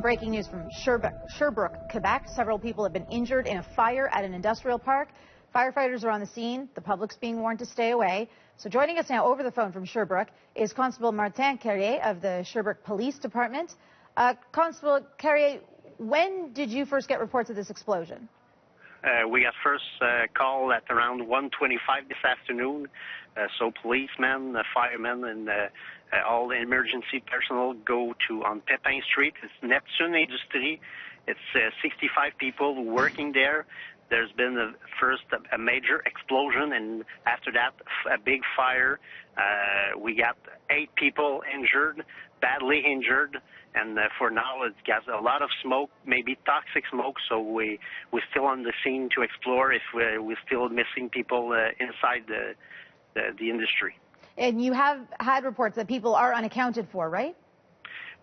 breaking news from Sherbrooke, Quebec. Several people have been injured in a fire at an industrial park. Firefighters are on the scene. The public's being warned to stay away. So joining us now over the phone from Sherbrooke is Constable Martin Carrier of the Sherbrooke Police Department. Constable Carrier, when did you first get reports of this explosion? We got first call at around 1:25 this afternoon. So policemen, firemen, and all the emergency personnel go to on Pepin Street. It's Neptune Industry. It's 65 people working there. There's been first a major explosion, and after that a big fire. We got 8 people injured, badly injured. And for now, it's got a lot of smoke, maybe toxic smoke. So we're still on the scene to explore if we're still missing people inside the industry. And you have had reports that people are unaccounted for, right?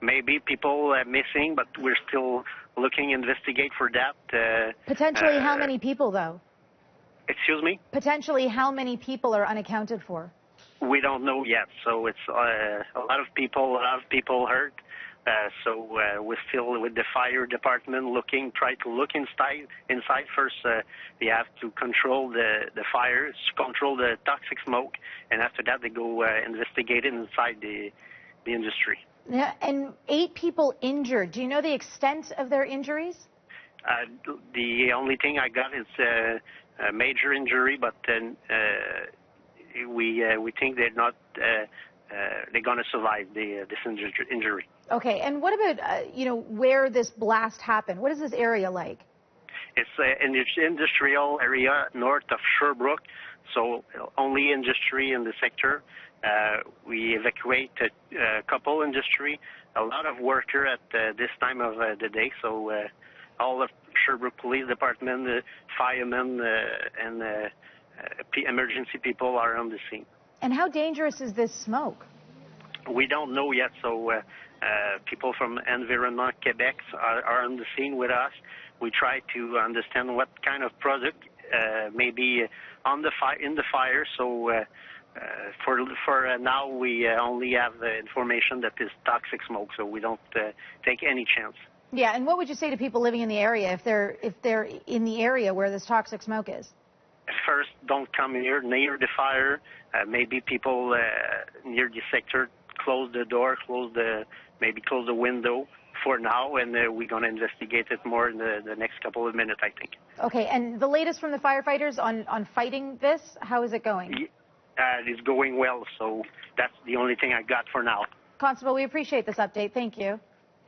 Maybe people missing, but we're still looking, investigate for that. Potentially how many people, though? Excuse me? Potentially how many people are unaccounted for? We don't know yet. So it's a lot of people hurt. So we're still with the fire department try to look inside first. They have to control the fire, control the toxic smoke, and after that they go investigate it inside the industry. Yeah, and 8 people injured. Do you know the extent of their injuries? The only thing I got is a major injury, but then we think they're not. They're going to survive this injury. Okay, and what about, where this blast happened? What is this area like? It's an industrial area north of Sherbrooke, so only industry in the sector. We evacuate a couple industry, a lot of worker at this time of the day, so all of Sherbrooke Police Department, firemen, and emergency people are on the scene. And how dangerous is this smoke? We don't know yet, so people from Environment Quebec are on the scene with us. We try to understand what kind of product may be in the fire. So for now, we only have the information that is toxic smoke, so we don't take any chance. Yeah, and what would you say to people living in the area if they're in the area where this toxic smoke is? First, don't come near the fire. Maybe people near the sector close the door, maybe close the window for now, and we're going to investigate it more in the next couple of minutes, I think. Okay, and the latest from the firefighters on fighting this, how is it going? It's going well, so that's the only thing I got for now. Constable, we appreciate this update. Thank you.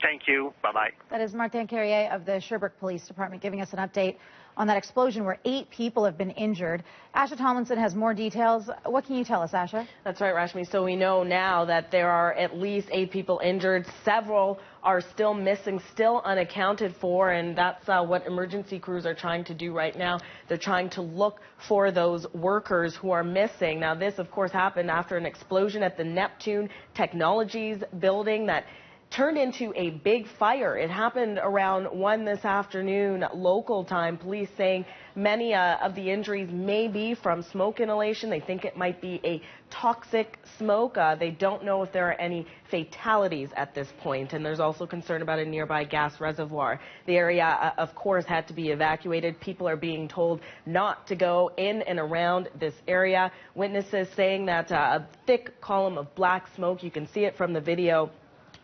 Thank you. Bye-bye. That is Martin Carrier of the Sherbrooke Police Department giving us an update on that explosion where 8 people have been injured. Asha Tomlinson has more details. What can you tell us, Asha? That's right, Rashmi. So we know now that there are at least 8 people injured. Several are still missing, still unaccounted for, and that's what emergency crews are trying to do right now. They're trying to look for those workers who are missing. Now, this, of course, happened after an explosion at the Neptune Technologies building that turned into a big fire. It happened around 1 this afternoon, local time. Police saying many of the injuries may be from smoke inhalation. They think it might be a toxic smoke. They don't know if there are any fatalities at this point. And there's also concern about a nearby gas reservoir. The area, of course, had to be evacuated. People are being told not to go in and around this area. Witnesses saying that a thick column of black smoke, you can see it from the video,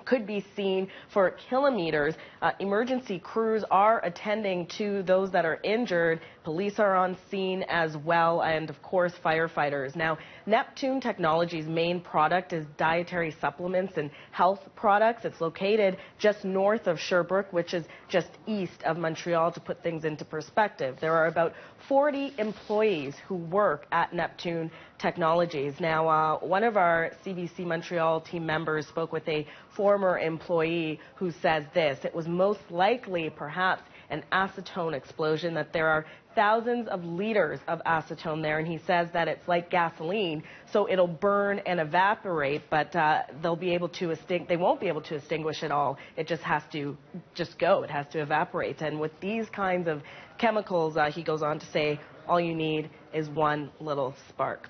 could be seen for kilometers. Emergency crews are attending to those that are injured. Police are on scene as well, and of course firefighters. Now, Neptune Technologies' main product is dietary supplements and health products. It's located just north of Sherbrooke, which is just east of Montreal, to put things into perspective. There are about 40 employees who work at Neptune Technologies. Now, one of our CBC Montreal team members spoke with a former employee who says this: it was most likely perhaps an acetone explosion, that there are thousands of liters of acetone there, and he says that it's like gasoline, so it'll burn and evaporate, but they won't be able to extinguish it all. It just has to go. It has to evaporate. And with these kinds of chemicals, he goes on to say, all you need is one little spark.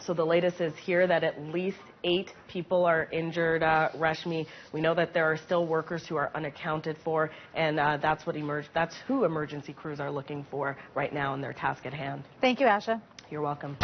So the latest is here that at least 8 people are injured, Rashmi. We know that there are still workers who are unaccounted for, and that's who emergency crews are looking for right now in their task at hand. Thank you, Asha. You're welcome.